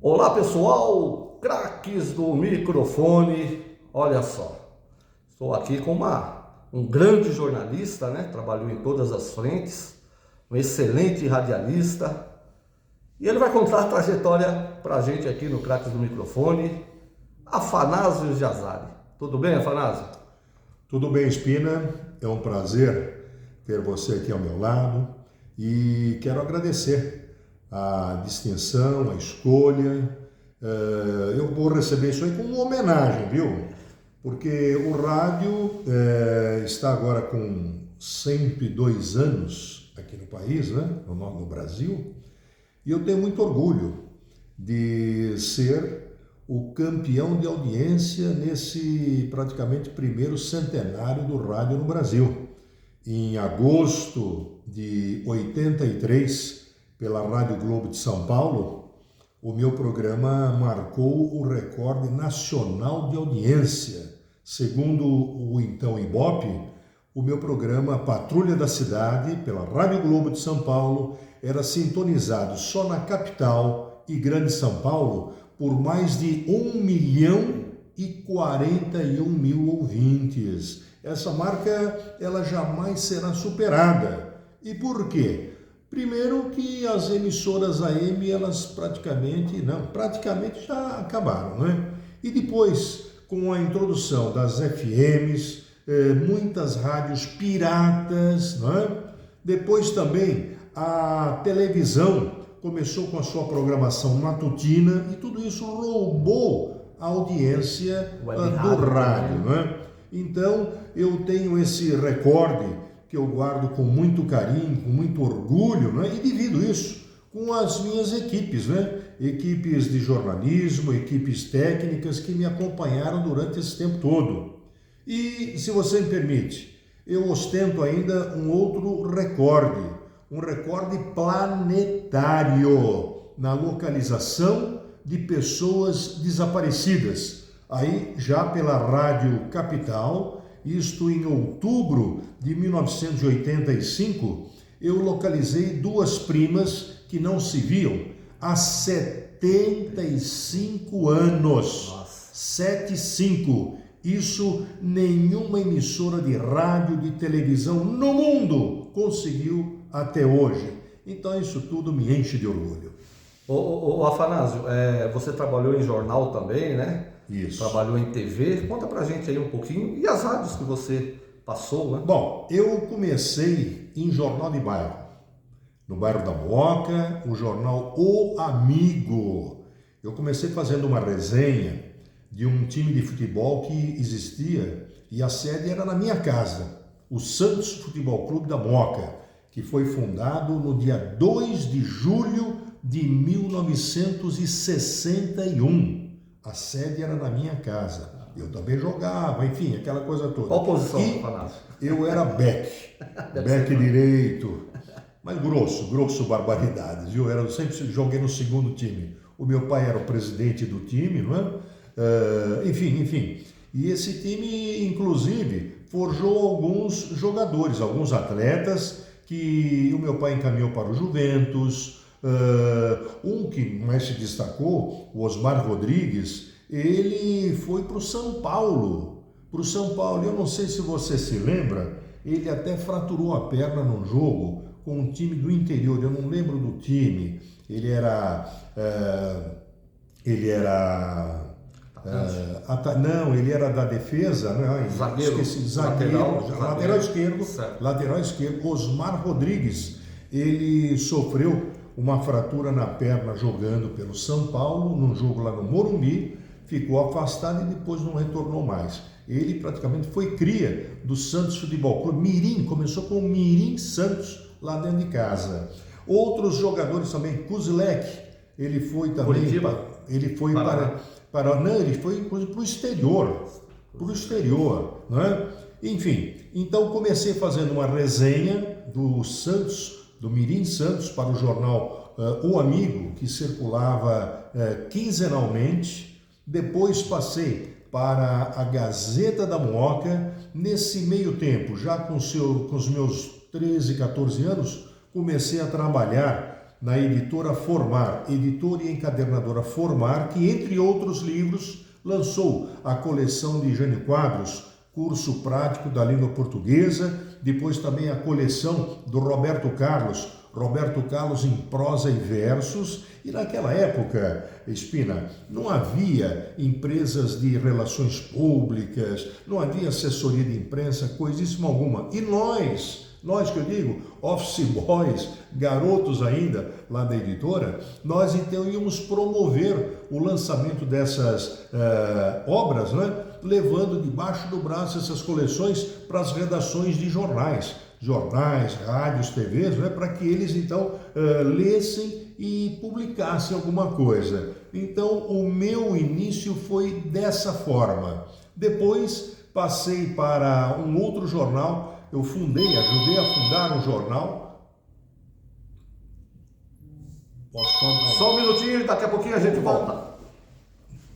Olá pessoal, craques do microfone, olha só, estou aqui com um grande jornalista, né? Trabalhou em todas as frentes, um excelente radialista, e ele vai contar a trajetória para a gente aqui no Craques do Microfone, Afanásio Giazzari. Tudo bem, Afanásio? Tudo bem, Espina, é um prazer ter você aqui ao meu lado e quero agradecer a distinção, a escolha. Eu vou receber isso aí como uma homenagem, viu? Porque o rádio está agora com 102 anos aqui no país, né? No Brasil, e eu tenho muito orgulho de ser o campeão de audiência nesse praticamente primeiro centenário do rádio no Brasil. Em agosto de 83, pela Rádio Globo de São Paulo, o meu programa marcou o recorde nacional de audiência. Segundo o então Ibope, o meu programa Patrulha da Cidade, pela Rádio Globo de São Paulo, era sintonizado só na capital e Grande São Paulo por mais de 1.041.000 ouvintes. Essa marca, ela jamais será superada. E por quê? Primeiro que as emissoras AM, elas praticamente já acabaram, né? E depois, com a introdução das FMs, muitas rádios piratas, né? Depois também a televisão começou com a sua programação matutina e tudo isso roubou a audiência do rádio, né? Então, eu tenho esse recorde que eu guardo com muito carinho, com muito orgulho, né? E divido isso com as minhas equipes, né? Equipes de jornalismo, equipes técnicas que me acompanharam durante esse tempo todo. E, se você me permite, eu ostento ainda um outro recorde, um recorde planetário na localização de pessoas desaparecidas. Aí, já pela Rádio Capital, isto em outubro de 1985, eu localizei duas primas que não se viam há 75 anos. Nossa. 75. Isso nenhuma emissora de rádio, de televisão no mundo conseguiu até hoje. Então isso tudo me enche de orgulho. Ô Afanásio, você trabalhou em jornal também, né? Isso. Trabalhou em TV, conta pra gente aí um pouquinho, e as rádios que você passou, né? Bom, eu comecei em jornal de bairro, no bairro da Mooca, o jornal O Amigo. Eu comecei fazendo uma resenha de um time de futebol que existia e a sede era na minha casa, o Santos Futebol Clube da Mooca, que foi fundado no dia 2 de julho de 1961. A sede era na minha casa. Eu também jogava, enfim, aquela coisa toda. Qual posição, Afanásio? Eu era back direito, mas grosso barbaridades, viu? Eu sempre joguei no segundo time. O meu pai era o presidente do time, não é? Enfim. E esse time, inclusive, forjou alguns jogadores, alguns atletas que o meu pai encaminhou para o Juventus. Um que mais se destacou, o Osmar Rodrigues, ele foi para o São Paulo. Eu não sei se você se lembra, ele até fraturou a perna num jogo com um time do interior, eu não lembro do time. Ele era da defesa, né? Lateral esquerdo. Osmar Rodrigues, ele sofreu uma fratura na perna jogando pelo São Paulo, num jogo lá no Morumbi, ficou afastado e depois não retornou mais. Ele praticamente foi cria do Santos Futebol Clube, Mirim, começou com o Mirim Santos lá dentro de casa. Outros jogadores também, Kuzlek, ele foi também... Curitiba? Ele foi ele foi para o exterior, né? Enfim, então comecei fazendo uma resenha do Santos, do Mirim Santos, para o jornal O Amigo, que circulava quinzenalmente. Depois passei para a Gazeta da Mooca. Nesse meio tempo, já com os meus 13, 14 anos, comecei a trabalhar na editora Formar, editora e encadernadora Formar, que entre outros livros lançou a coleção de Jânio Quadros, Curso Prático da Língua Portuguesa, depois também a coleção do Roberto Carlos em prosa e versos. E naquela época, Espina, não havia empresas de relações públicas, não havia assessoria de imprensa, coisíssima alguma. E nós que eu digo, office boys, garotos ainda lá da editora, nós então íamos promover o lançamento dessas obras, né? Levando debaixo do braço essas coleções para as redações de jornais, rádios, TVs, né? Para que eles então lessem e publicassem alguma coisa. Então o meu início foi dessa forma. Depois passei para um outro jornal. Eu ajudei a fundar um jornal. Só um minutinho e daqui a pouquinho a gente volta.